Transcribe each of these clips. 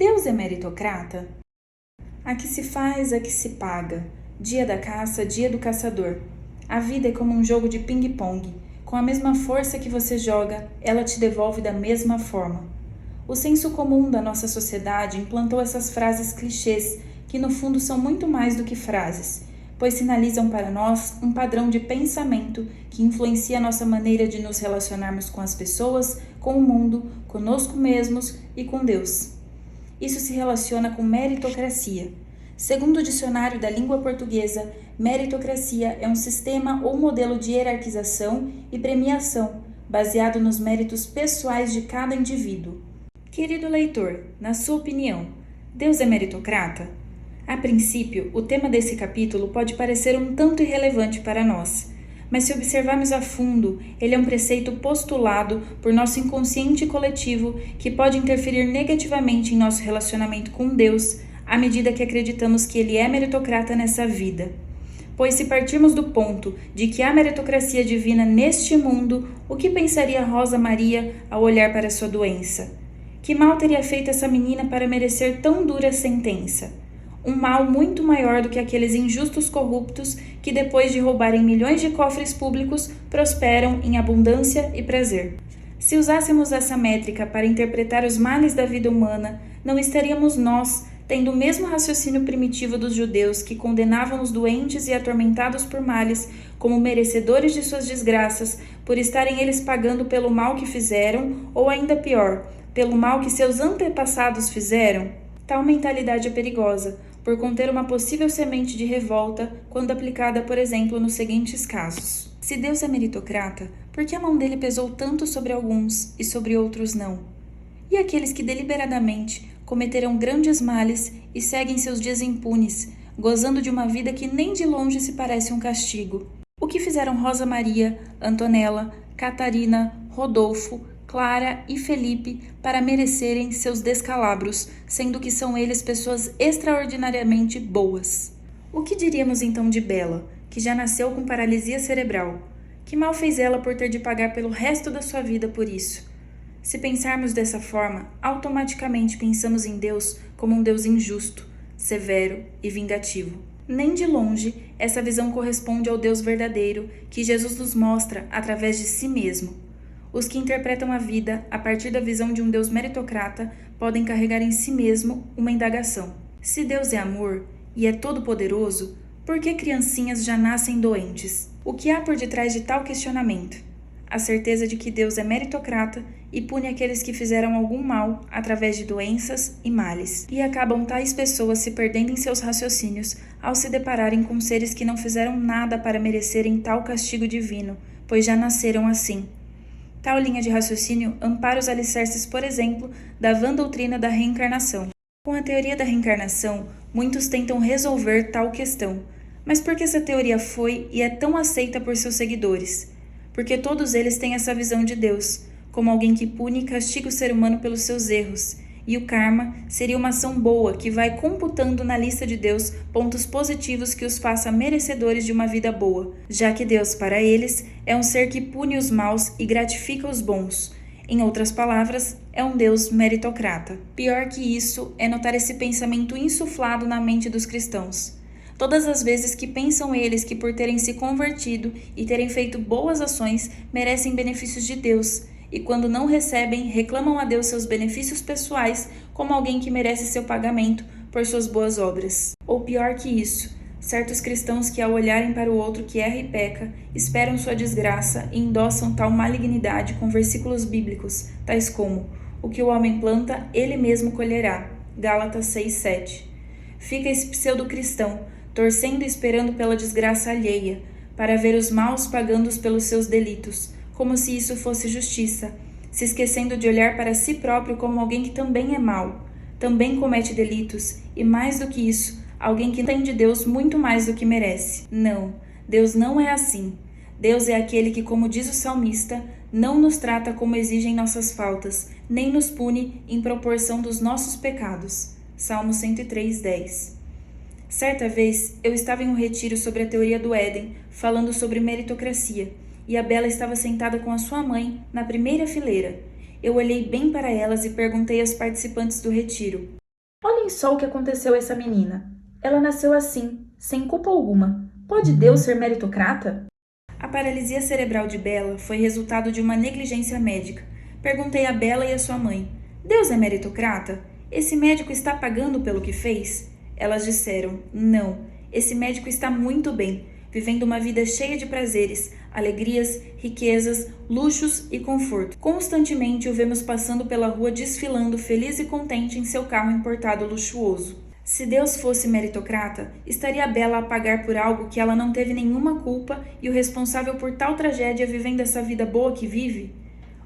Deus é meritocrata? A que se faz, a que se paga. Dia da caça, dia do caçador. A vida é como um jogo de ping-pong. Com a mesma força que você joga, ela te devolve da mesma forma. O senso comum da nossa sociedade implantou essas frases clichês, que no fundo são muito mais do que frases, pois sinalizam para nós um padrão de pensamento que influencia a nossa maneira de nos relacionarmos com as pessoas, com o mundo, conosco mesmos e com Deus. Isso se relaciona com meritocracia. Segundo o dicionário da língua portuguesa, meritocracia é um sistema ou modelo de hierarquização e premiação baseado nos méritos pessoais de cada indivíduo. Querido leitor, na sua opinião, Deus é meritocrata? A princípio, o tema desse capítulo pode parecer um tanto irrelevante para nós, mas se observarmos a fundo, ele é um preceito postulado por nosso inconsciente coletivo que pode interferir negativamente em nosso relacionamento com Deus à medida que acreditamos que ele é meritocrata nessa vida. Pois se partirmos do ponto de que há meritocracia divina neste mundo, o que pensaria Rosa Maria ao olhar para sua doença? Que mal teria feito essa menina para merecer tão dura sentença? Um mal muito maior do que aqueles injustos corruptos que, depois de roubarem milhões de cofres públicos, prosperam em abundância e prazer. Se usássemos essa métrica para interpretar os males da vida humana, não estaríamos nós tendo o mesmo raciocínio primitivo dos judeus que condenavam os doentes e atormentados por males como merecedores de suas desgraças, por estarem eles pagando pelo mal que fizeram, ou ainda pior, pelo mal que seus antepassados fizeram? Tal mentalidade é perigosa, por conter uma possível semente de revolta quando aplicada, por exemplo, nos seguintes casos. Se Deus é meritocrata, por que a mão dele pesou tanto sobre alguns e sobre outros não? E aqueles que deliberadamente cometeram grandes males e seguem seus dias impunes, gozando de uma vida que nem de longe se parece um castigo? O que fizeram Rosa Maria, Antonella, Catarina, Rodolfo, Clara e Felipe para merecerem seus descalabros, sendo que são eles pessoas extraordinariamente boas? O que diríamos então de Bela, que já nasceu com paralisia cerebral? Que mal fez ela por ter de pagar pelo resto da sua vida por isso? Se pensarmos dessa forma, automaticamente pensamos em Deus como um Deus injusto, severo e vingativo. Nem de longe, essa visão corresponde ao Deus verdadeiro que Jesus nos mostra através de si mesmo. Os que interpretam a vida a partir da visão de um Deus meritocrata podem carregar em si mesmo uma indagação. Se Deus é amor e é todo-poderoso, por que criancinhas já nascem doentes? O que há por detrás de tal questionamento? A certeza de que Deus é meritocrata e pune aqueles que fizeram algum mal através de doenças e males. E acabam tais pessoas se perdendo em seus raciocínios ao se depararem com seres que não fizeram nada para merecerem tal castigo divino, pois já nasceram assim. Tal linha de raciocínio ampara os alicerces, por exemplo, da vã doutrina da reencarnação. Com a teoria da reencarnação, muitos tentam resolver tal questão. Mas por que essa teoria foi e é tão aceita por seus seguidores? Porque todos eles têm essa visão de Deus, como alguém que pune e castiga o ser humano pelos seus erros, e o karma seria uma ação boa que vai computando na lista de Deus pontos positivos que os faça merecedores de uma vida boa, já que Deus, para eles, é um ser que pune os maus e gratifica os bons. Em outras palavras, é um Deus meritocrata. Pior que isso é notar esse pensamento insuflado na mente dos cristãos. Todas as vezes que pensam eles que por terem se convertido e terem feito boas ações merecem benefícios de Deus, e quando não recebem, reclamam a Deus seus benefícios pessoais como alguém que merece seu pagamento por suas boas obras. Ou pior que isso, certos cristãos que ao olharem para o outro que erra e peca, esperam sua desgraça e endossam tal malignidade com versículos bíblicos, tais como: o que o homem planta, ele mesmo colherá. Gálatas 6:7. Fica esse pseudo-cristão, torcendo e esperando pela desgraça alheia, para ver os maus pagando pelos seus delitos, como se isso fosse justiça, se esquecendo de olhar para si próprio como alguém que também é mau, também comete delitos, e mais do que isso, alguém que tem de Deus muito mais do que merece. Não, Deus não é assim. Deus é aquele que, como diz o salmista, não nos trata como exigem nossas faltas, nem nos pune em proporção dos nossos pecados. Salmo 103:10. Certa vez, eu estava em um retiro sobre a teoria do Éden, falando sobre meritocracia, e a Bela estava sentada com a sua mãe na primeira fileira. Eu olhei bem para elas e perguntei aos participantes do retiro: Olhem só o que aconteceu a essa menina. Ela nasceu assim, sem culpa alguma. Pode Deus ser meritocrata? A paralisia cerebral de Bela foi resultado de uma negligência médica. Perguntei a Bela e a sua mãe: Deus é meritocrata? Esse médico está pagando pelo que fez? Elas disseram: não, esse médico está muito bem, vivendo uma vida cheia de prazeres, alegrias, riquezas, luxos e conforto. Constantemente o vemos passando pela rua desfilando feliz e contente em seu carro importado luxuoso. Se Deus fosse meritocrata, estaria Bela a pagar por algo que ela não teve nenhuma culpa e o responsável por tal tragédia vivendo essa vida boa que vive?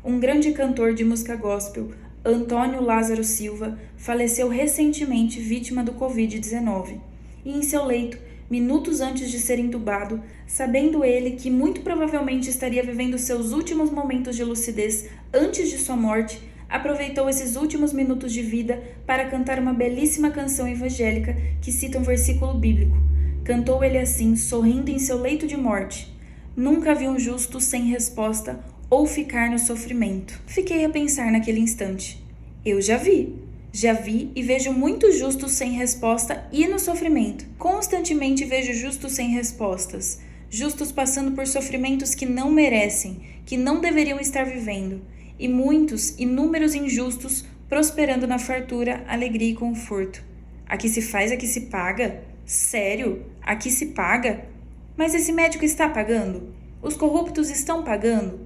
Um grande cantor de música gospel, Antônio Lázaro Silva, faleceu recentemente vítima do Covid-19. E em seu leito, minutos antes de ser entubado, sabendo ele que muito provavelmente estaria vivendo seus últimos momentos de lucidez antes de sua morte, aproveitou esses últimos minutos de vida para cantar uma belíssima canção evangélica que cita um versículo bíblico. Cantou ele assim, sorrindo em seu leito de morte: Nunca vi um justo sem resposta ou ficar no sofrimento. Fiquei a pensar naquele instante. Eu já vi e vejo muitos justos sem resposta e no sofrimento. Constantemente vejo justos sem respostas, justos passando por sofrimentos que não merecem, que não deveriam estar vivendo, e muitos, inúmeros injustos, prosperando na fartura, alegria e conforto. Aqui se faz, aqui se paga? Sério? Aqui se paga? Mas esse médico está pagando? Os corruptos estão pagando?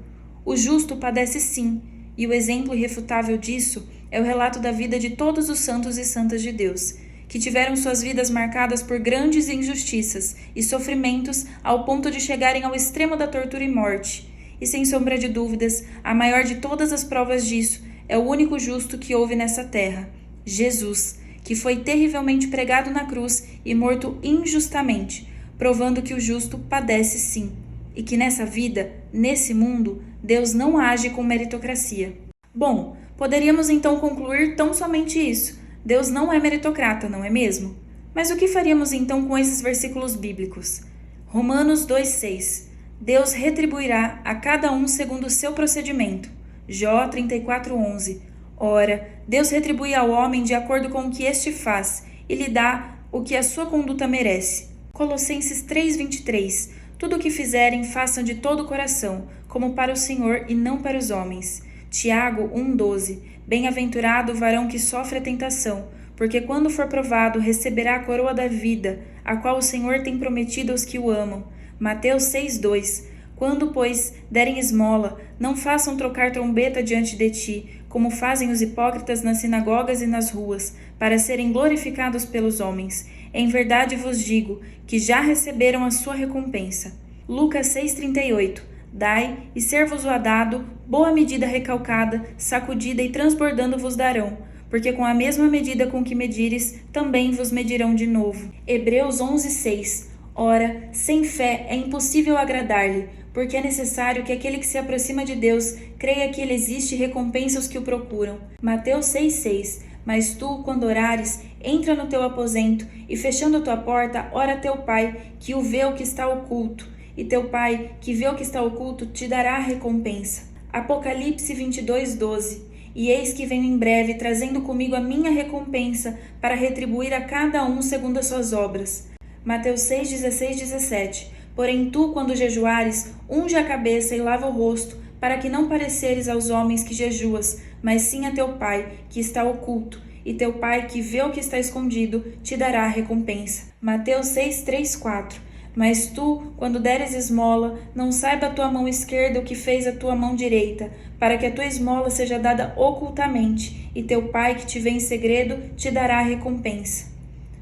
O justo padece sim, e o exemplo irrefutável disso é o relato da vida de todos os santos e santas de Deus, que tiveram suas vidas marcadas por grandes injustiças e sofrimentos ao ponto de chegarem ao extremo da tortura e morte. E sem sombra de dúvidas, a maior de todas as provas disso é o único justo que houve nessa terra, Jesus, que foi terrivelmente pregado na cruz e morto injustamente, provando que o justo padece sim, e que nessa vida, nesse mundo, Deus não age com meritocracia. Bom, poderíamos então concluir tão somente isso: Deus não é meritocrata, não é mesmo? Mas o que faríamos então com esses versículos bíblicos? Romanos 2,6: Deus retribuirá a cada um segundo o seu procedimento. Jó 34,11: Ora, Deus retribui ao homem de acordo com o que este faz e lhe dá o que a sua conduta merece. Colossenses 3,23: Tudo o que fizerem, façam de todo o coração, como para o Senhor e não para os homens. Tiago 1,12: Bem-aventurado o varão que sofre a tentação, porque quando for provado, receberá a coroa da vida, a qual o Senhor tem prometido aos que o amam. Mateus 6,2: Quando, pois, derem esmola, não façam trocar trombeta diante de ti, como fazem os hipócritas nas sinagogas e nas ruas, para serem glorificados pelos homens. Em verdade vos digo que já receberam a sua recompensa. Lucas 6,38: Dai, e ser-vos-á dado, boa medida recalcada, sacudida e transbordando vos darão, porque com a mesma medida com que medires, também vos medirão de novo. Hebreus 11,6: Ora, sem fé é impossível agradar-lhe, porque é necessário que aquele que se aproxima de Deus creia que ele existe e recompensa os que o procuram. Mateus 6,6: Mas tu, quando orares, entra no teu aposento, e fechando a tua porta, ora a teu pai, que o vê o que está oculto, e teu pai, que vê o que está oculto, te dará a recompensa. Apocalipse 22,12: E eis que venho em breve, trazendo comigo a minha recompensa, para retribuir a cada um segundo as suas obras. Mateus 6,16, 17: Porém tu, quando jejuares, unge a cabeça e lava o rosto, para que não pareceres aos homens que jejuas, mas sim a teu pai, que está oculto, e teu pai, que vê o que está escondido, te dará a recompensa. Mateus 6, 3, 4: Mas tu, quando deres esmola, não saiba a tua mão esquerda o que fez a tua mão direita, para que a tua esmola seja dada ocultamente, e teu pai, que te vê em segredo, te dará a recompensa.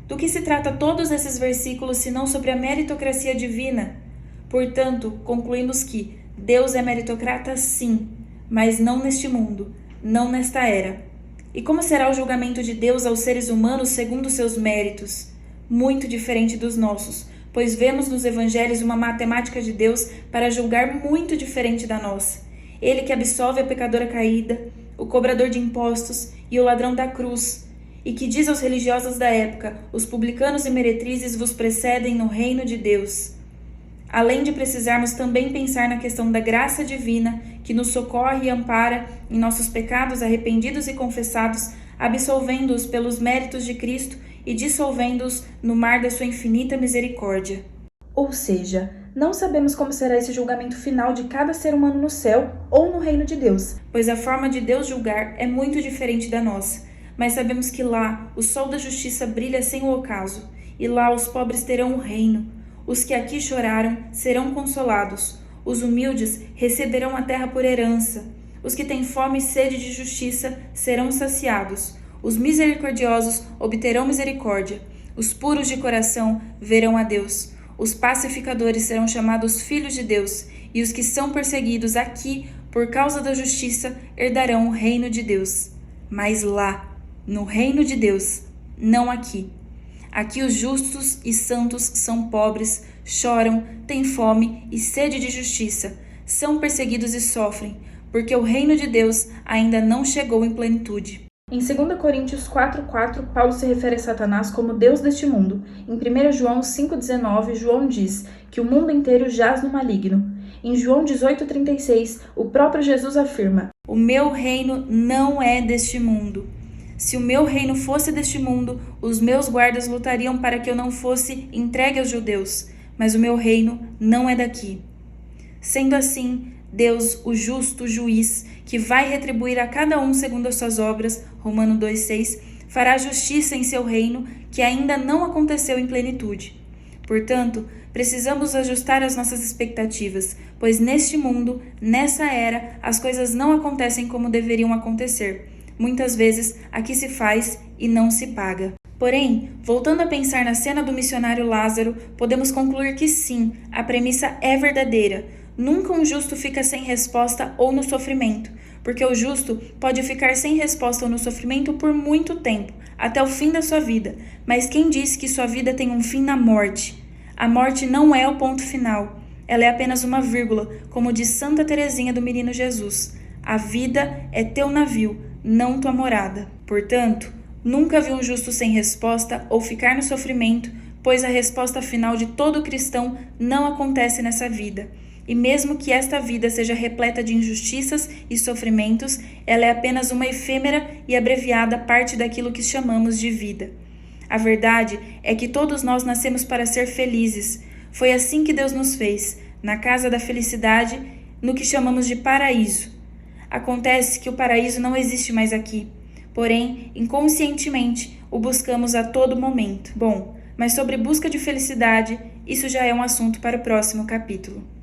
Do que se trata todos esses versículos, senão sobre a meritocracia divina? Portanto, concluímos que Deus é meritocrata sim, mas não neste mundo, não nesta era. E como será o julgamento de Deus aos seres humanos segundo seus méritos? Muito diferente dos nossos, pois vemos nos evangelhos uma matemática de Deus para julgar muito diferente da nossa. Ele que absolve a pecadora caída, o cobrador de impostos e o ladrão da cruz, e que diz aos religiosos da época: os publicanos e meretrizes vos precedem no reino de Deus. Além de precisarmos também pensar na questão da graça divina, que nos socorre e ampara em nossos pecados arrependidos e confessados, absolvendo-os pelos méritos de Cristo e dissolvendo-os no mar da sua infinita misericórdia. Ou seja, não sabemos como será esse julgamento final de cada ser humano no céu ou no reino de Deus, pois a forma de Deus julgar é muito diferente da nossa. Mas sabemos que lá o sol da justiça brilha sem o ocaso, e lá os pobres terão o reino. Os que aqui choraram serão consolados, os humildes receberão a terra por herança. Os que têm fome e sede de justiça serão saciados. Os misericordiosos obterão misericórdia. Os puros de coração verão a Deus. Os pacificadores serão chamados filhos de Deus, e os que são perseguidos aqui por causa da justiça herdarão o reino de Deus. Mas lá, no reino de Deus, não aqui. Aqui os justos e santos são pobres, choram, têm fome e sede de justiça, são perseguidos e sofrem, porque o reino de Deus ainda não chegou em plenitude. Em 2 Coríntios 4,4, Paulo se refere a Satanás como Deus deste mundo. Em 1 João 5,19, João diz que o mundo inteiro jaz no maligno. Em João 18,36, o próprio Jesus afirma: "O meu reino não é deste mundo. Se o meu reino fosse deste mundo, os meus guardas lutariam para que eu não fosse entregue aos judeus, mas o meu reino não é daqui." Sendo assim, Deus, o justo juiz, que vai retribuir a cada um segundo as suas obras, Romanos 2,6, fará justiça em seu reino, que ainda não aconteceu em plenitude. Portanto, precisamos ajustar as nossas expectativas, pois neste mundo, nessa era, as coisas não acontecem como deveriam acontecer. Muitas vezes, aqui se faz e não se paga. Porém, voltando a pensar na cena do missionário Lázaro, podemos concluir que sim, a premissa é verdadeira. Nunca um justo fica sem resposta ou no sofrimento, porque o justo pode ficar sem resposta ou no sofrimento por muito tempo, até o fim da sua vida. Mas quem diz que sua vida tem um fim na morte? A morte não é o ponto final. Ela é apenas uma vírgula, como diz Santa Teresinha do Menino Jesus. A vida é teu navio, não tua morada. Portanto, nunca vi um justo sem resposta ou ficar no sofrimento, pois a resposta final de todo cristão não acontece nessa vida. E mesmo que esta vida seja repleta de injustiças e sofrimentos, ela é apenas uma efêmera e abreviada parte daquilo que chamamos de vida. A verdade é que todos nós nascemos para ser felizes. Foi assim que Deus nos fez, na casa da felicidade, no que chamamos de paraíso. Acontece que o paraíso não existe mais aqui, porém, inconscientemente, o buscamos a todo momento. Bom, mas sobre busca de felicidade, isso já é um assunto para o próximo capítulo.